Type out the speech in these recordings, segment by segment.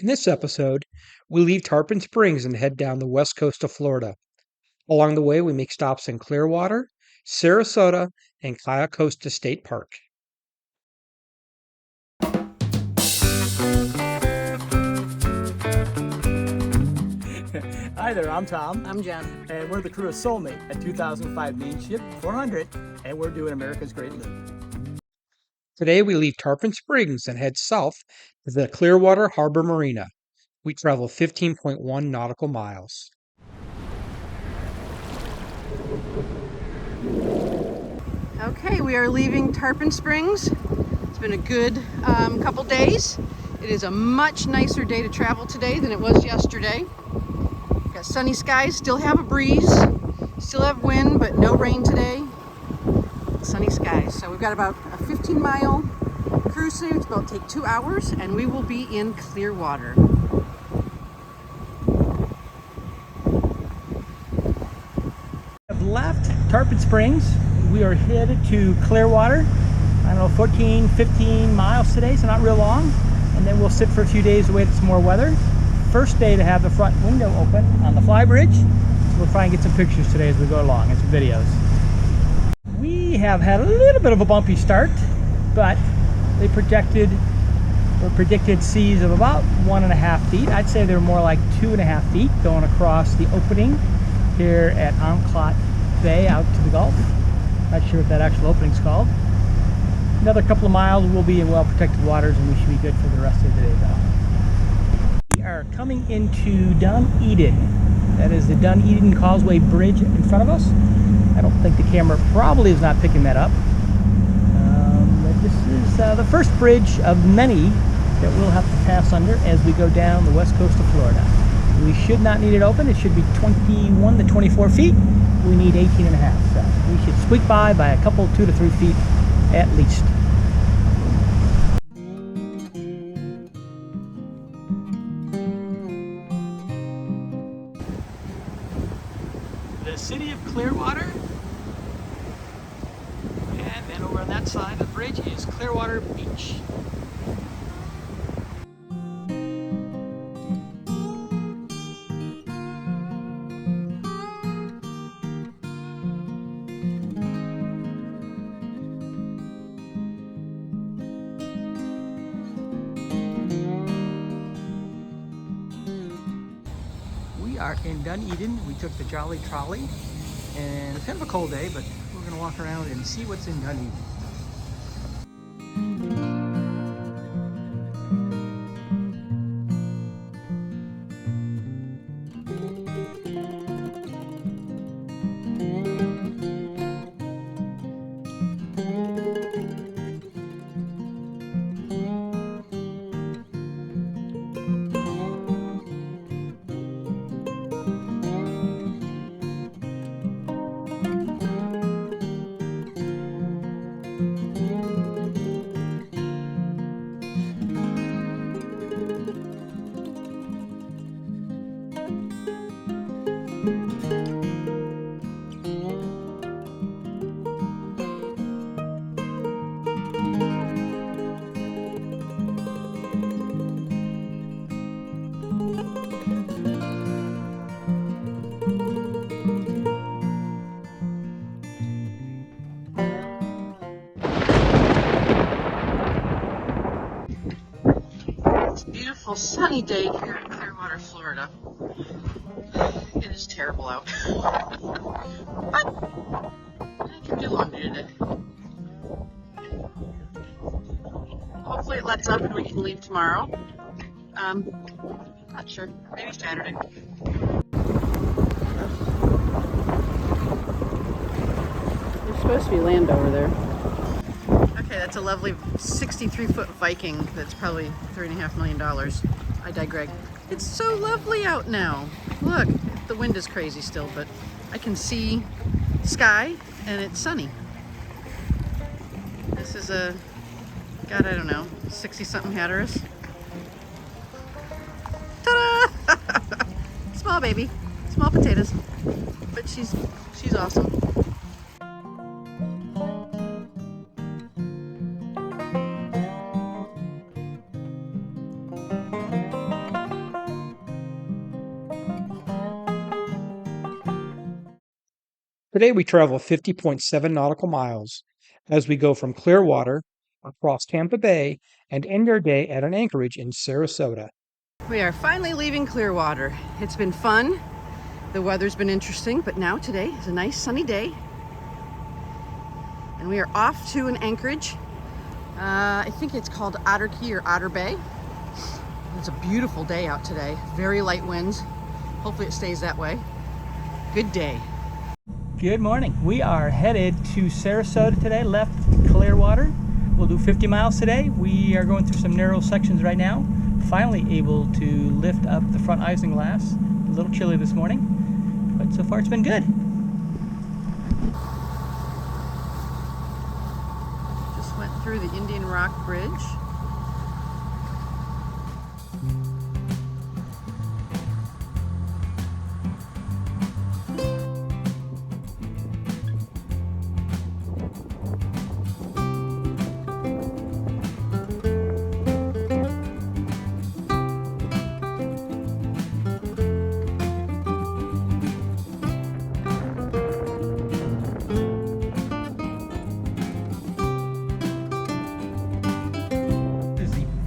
In this episode, we leave Tarpon Springs and head down the west coast of Florida. Along the way, we make stops in Clearwater, Sarasota, and Cayo Costa State Park. Hi there, I'm Tom. I'm Jen. And we're the crew of Soulmate, a 2005 main ship 400, and we're doing America's Great Loop. Today, we leave Tarpon Springs and head south to the Clearwater Harbor Marina. We travel 15.1 nautical miles. Okay, we are leaving Tarpon Springs. It's been a good couple days. It is a much nicer day to travel today than it was yesterday. Got sunny skies, still have a breeze, still have wind, but no rain today. Sunny skies. So we've got about a 15-mile cruise today. It's about to take 2 hours, and we will be in Clearwater. We have left Tarpon Springs. We are headed to Clearwater. I don't know, 14, 15 miles today, so not real long. And then we'll sit for a few days to wait for some more weather. First day to have the front window open on the fly bridge. So we'll try and get some pictures today as we go along and some videos. We have had a little bit of a bumpy start, but they predicted seas of about 1.5 feet. I'd say they're more like 2.5 feet going across the opening here at Enclot Bay out to the Gulf. Not sure what that actual opening's called. Another couple of miles, we'll be in well-protected waters, and we should be good for the rest of the day, though. We are coming into Dunedin. That is the Dunedin Causeway Bridge in front of us. I don't think the camera probably is not picking that up. But this is the first bridge of many that we'll have to pass under as we go down the west coast of Florida. We should not need it open. It should be 21 to 24 feet. We need 18.5. So we should squeak by a couple, 2 to 3 feet at least. The city of Clearwater, and then over on that side of the bridge is Clearwater Beach. We are in Dunedin. We took the Jolly Trolley, and it's kind of a cold day, but we're going to walk around and see what's in Dunedin. Beautiful sunny day here in Clearwater, Florida. It is terrible out. But I can do laundry today. Hopefully it lets up and we can leave tomorrow. Not sure. Maybe Saturday. There's supposed to be land over there. Okay, that's a lovely 63-foot Viking that's probably $3.5 million. I digress. It's so lovely out now. Look, the wind is crazy still, but I can see sky and it's sunny. This is a, God, I don't know, 60-something Hatteras. Ta-da! Small baby, small potatoes, but she's awesome. Today we travel 50.7 nautical miles as we go from Clearwater across Tampa Bay and end our day at an anchorage in Sarasota. We are finally leaving Clearwater. It's been fun. The weather's been interesting, but now today is a nice sunny day. And we are off to an anchorage. I think it's called Otter Key or Otter Bay. It's a beautiful day out today. Very light winds. Hopefully it stays that way. Good day. Good morning. We are headed to Sarasota today, left Clearwater. We'll do 50 miles today. We are going through some narrow sections right now. Finally able to lift up the front isinglass. A little chilly this morning, but so far it's been good. Just went through the Indian Rock Bridge.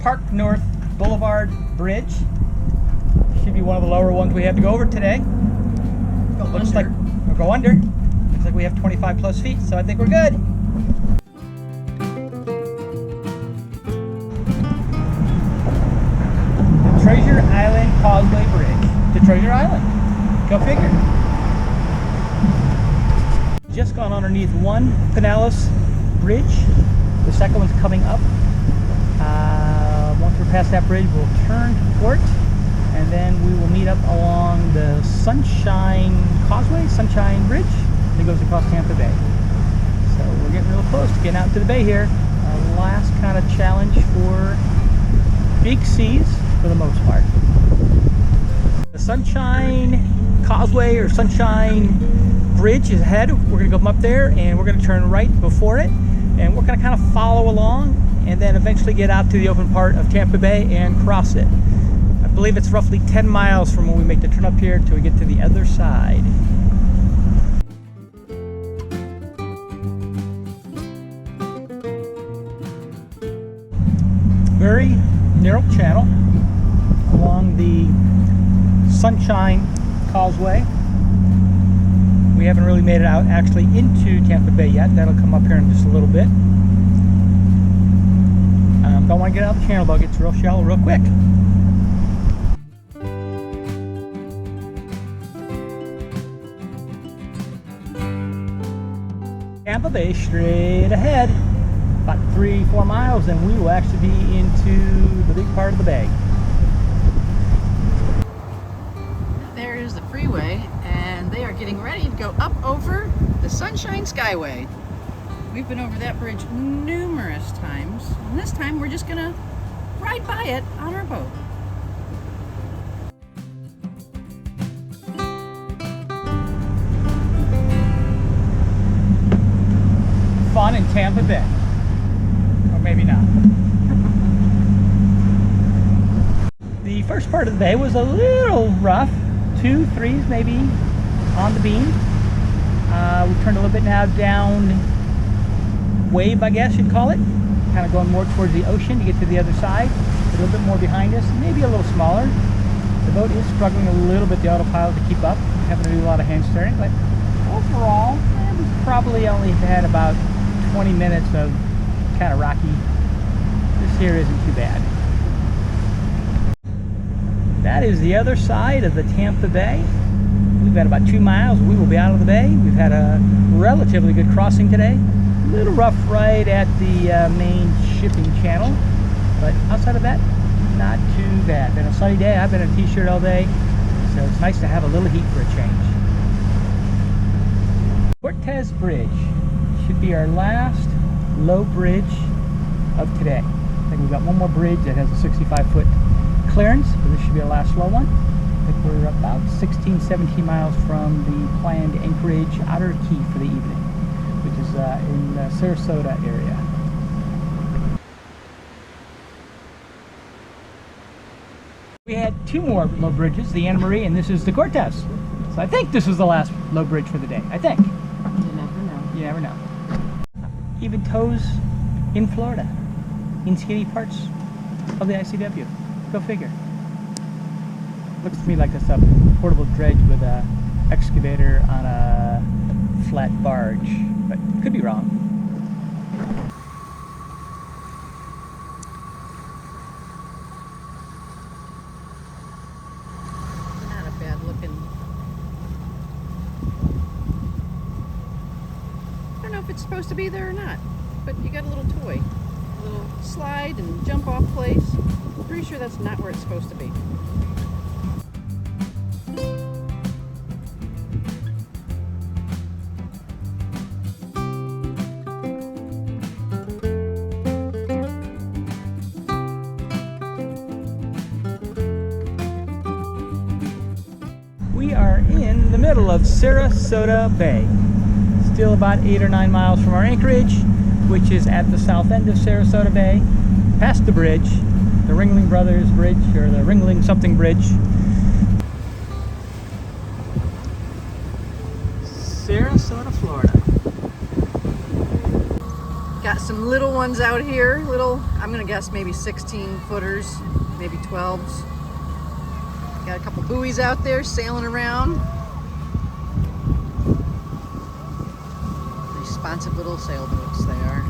Park North Boulevard Bridge. Should be one of the lower ones we have to go over today. Looks like we'll go under. Looks like we have 25 plus feet, so I think we're good. The Treasure Island Causeway Bridge to Treasure Island. Go figure. Just gone underneath one Pinellas Bridge. The second one's coming up. Once we're past that bridge, we'll turn to port, and then we will meet up along the Sunshine Causeway, Sunshine Bridge that goes across Tampa Bay. So we're getting real close to getting out to the bay here. Our last kind of challenge for big seas for the most part. The Sunshine Causeway or Sunshine Bridge is ahead. We're going to go up there, and we're going to turn right before it, and we're going to kind of follow along and then eventually get out to the open part of Tampa Bay and cross it. I believe it's roughly 10 miles from when we make the turn up here till we get to the other side. Very narrow channel along the Sunshine Causeway. We haven't really made it out actually into Tampa Bay yet. That'll come up here in just a little bit. Don't want to get out the channel though, it gets real shallow real quick. Tampa Bay straight ahead, about 3-4 miles, and we will actually be into the big part of the bay. There is the freeway, and they are getting ready to go up over the Sunshine Skyway. We've been over that bridge numerous times, and this time we're just gonna ride by it on our boat. Fun in Tampa Bay, or maybe not. The first part of the day was a little rough, 2 3s maybe on the beam. We turned a little bit now down wave, I guess you'd call it, kind of going more towards the ocean to get to the other side. A little bit more behind us, maybe a little smaller. The boat is struggling a little bit, the autopilot, to keep up, having to do a lot of hand steering, but overall we probably only had about 20 minutes of kind of rocky. This here isn't too bad. That is the other side of the Tampa Bay. We've got about 2 miles. We will be out of the bay. We've had a relatively good crossing today. A little rough right at the main shipping channel, but outside of that, not too bad. Been a sunny day. I've been in a t-shirt all day, so it's nice to have a little heat for a change. Cortez Bridge should be our last low bridge of today. I think we've got one more bridge that has a 65-foot clearance, but this should be our last low one. I think we're about 16-17 miles from the planned anchorage Otter Key for the evening, which is in the Sarasota area. We had 2 more low bridges, the Anna Marie, and this is the Cortez. So I think this was the last low bridge for the day, I think. even tows in Florida, in skinny parts of the ICW. Go figure. Looks to me like it's a portable dredge with a excavator on a flat barge, but could be wrong. Not a bad looking. I don't know if it's supposed to be there or not, but you got a little toy, a little slide and jump off place. I'm pretty sure that's not where it's supposed to be. We are in the middle of Sarasota Bay. Still about 8 or 9 miles from our anchorage, which is at the south end of Sarasota Bay, past the bridge, the Ringling Brothers Bridge, or the Ringling something bridge. Sarasota, Florida. Got some little ones out here, little, I'm gonna guess maybe 16 footers, maybe 12s. Got a couple buoys out there sailing around. Responsive little sailboats they are.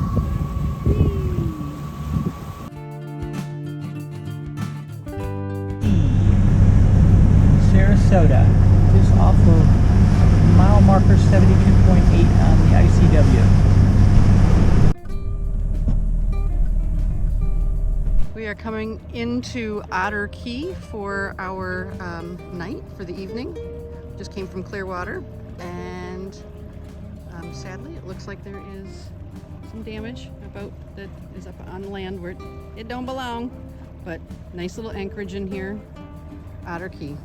Sarasota, just off of mile marker 72.8 on the ICW. We are coming into Otter Key for our night for the evening. Just came from Clearwater, and sadly it looks like there is some damage. A boat that is up on land where it don't belong, but nice little anchorage in here, Otter Key.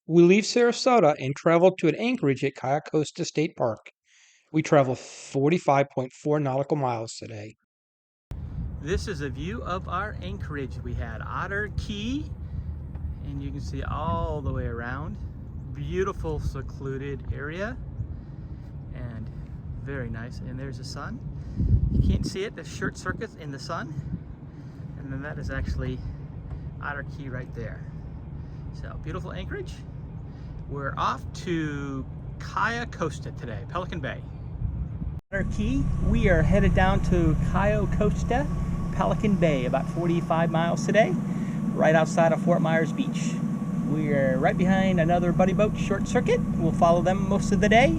We leave Sarasota and travel to an anchorage at Cayo Costa State Park. We travel 45.4 nautical miles today. This is a view of our anchorage. We had Otter Key, and you can see all the way around. Beautiful secluded area, and very nice. And there's the sun. You can't see it, the short circuits in the sun. And then that is actually Otter Key right there. So beautiful anchorage. We're off to Cayo Costa today, Pelican Bay. Otter Key, we are headed down to Cayo Costa, Pelican Bay, about 45 miles today, right outside of Fort Myers Beach. We are right behind another buddy boat, Short Circuit. We'll follow them most of the day,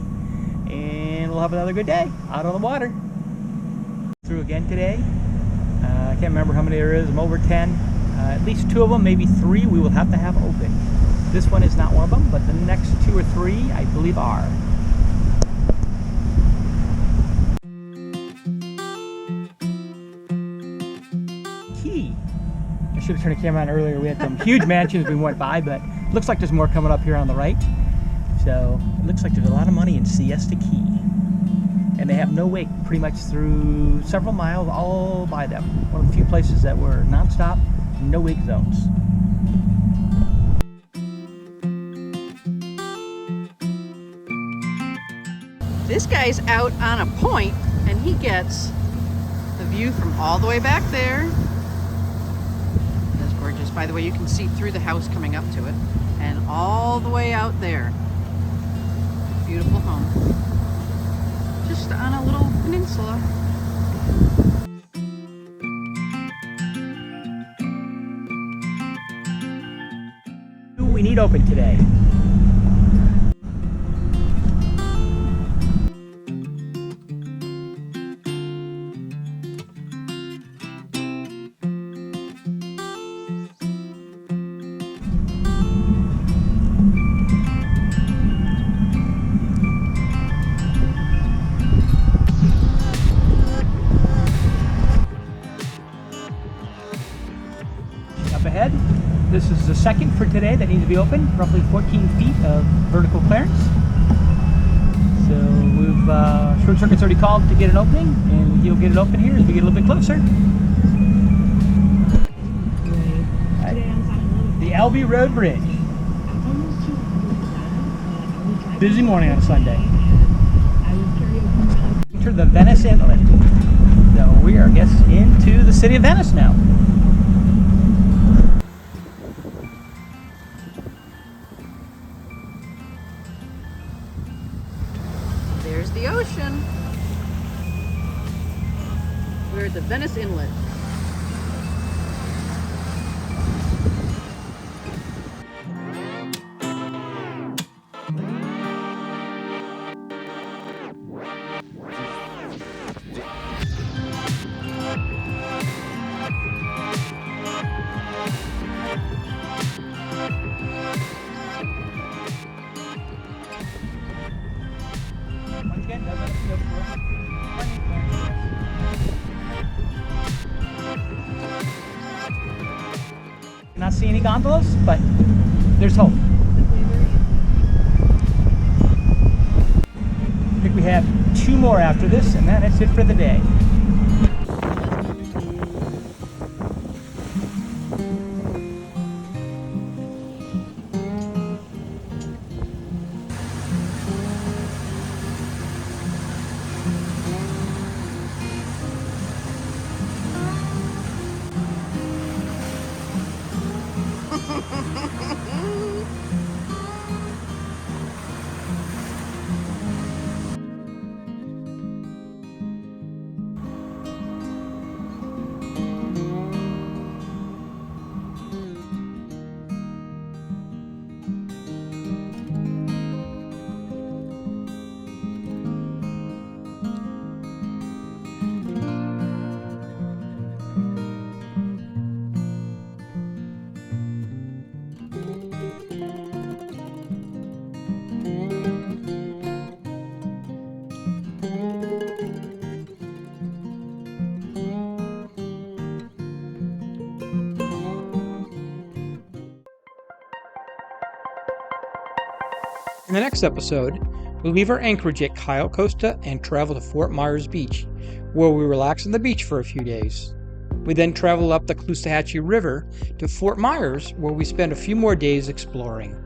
and we'll have another good day out on the water. Through again today. I can't remember how many there is. I'm over 10. At least 2 of them, maybe 3, we will have to have open. This one is not one of them, but the next 2 or 3, I believe, are. Key. I should have turned the camera on earlier. We had some huge mansions we went by, but it looks like there's more coming up here on the right. So it looks like there's a lot of money in Siesta Key. And they have no wake pretty much through several miles all by them. One of the few places that were non-stop, no wake zones. This guy's out on a point, and he gets the view from all the way back there. That's gorgeous. By the way, you can see through the house coming up to it, and all the way out there. Beautiful home. Just on a little peninsula. We need open today. Ahead. This is the second for today that needs to be open, roughly 14 feet of vertical clearance. So we've Short Circuit's already called to get an opening, and he'll get it open here as we get a little bit closer. The Albee Road Bridge. Busy morning on a Sunday. Enter the Venice Inlet. So we are, I guess, into the city of Venice now. There's the ocean. We're at the Venice Inlet. Once again, no. Not see any gondolas, but there's hope. I think we have 2 more after this, and then that's it for the day. In the next episode, we leave our anchorage at Cayo Costa and travel to Fort Myers Beach, where we relax on the beach for a few days. We then travel up the Caloosahatchee River to Fort Myers, where we spend a few more days exploring.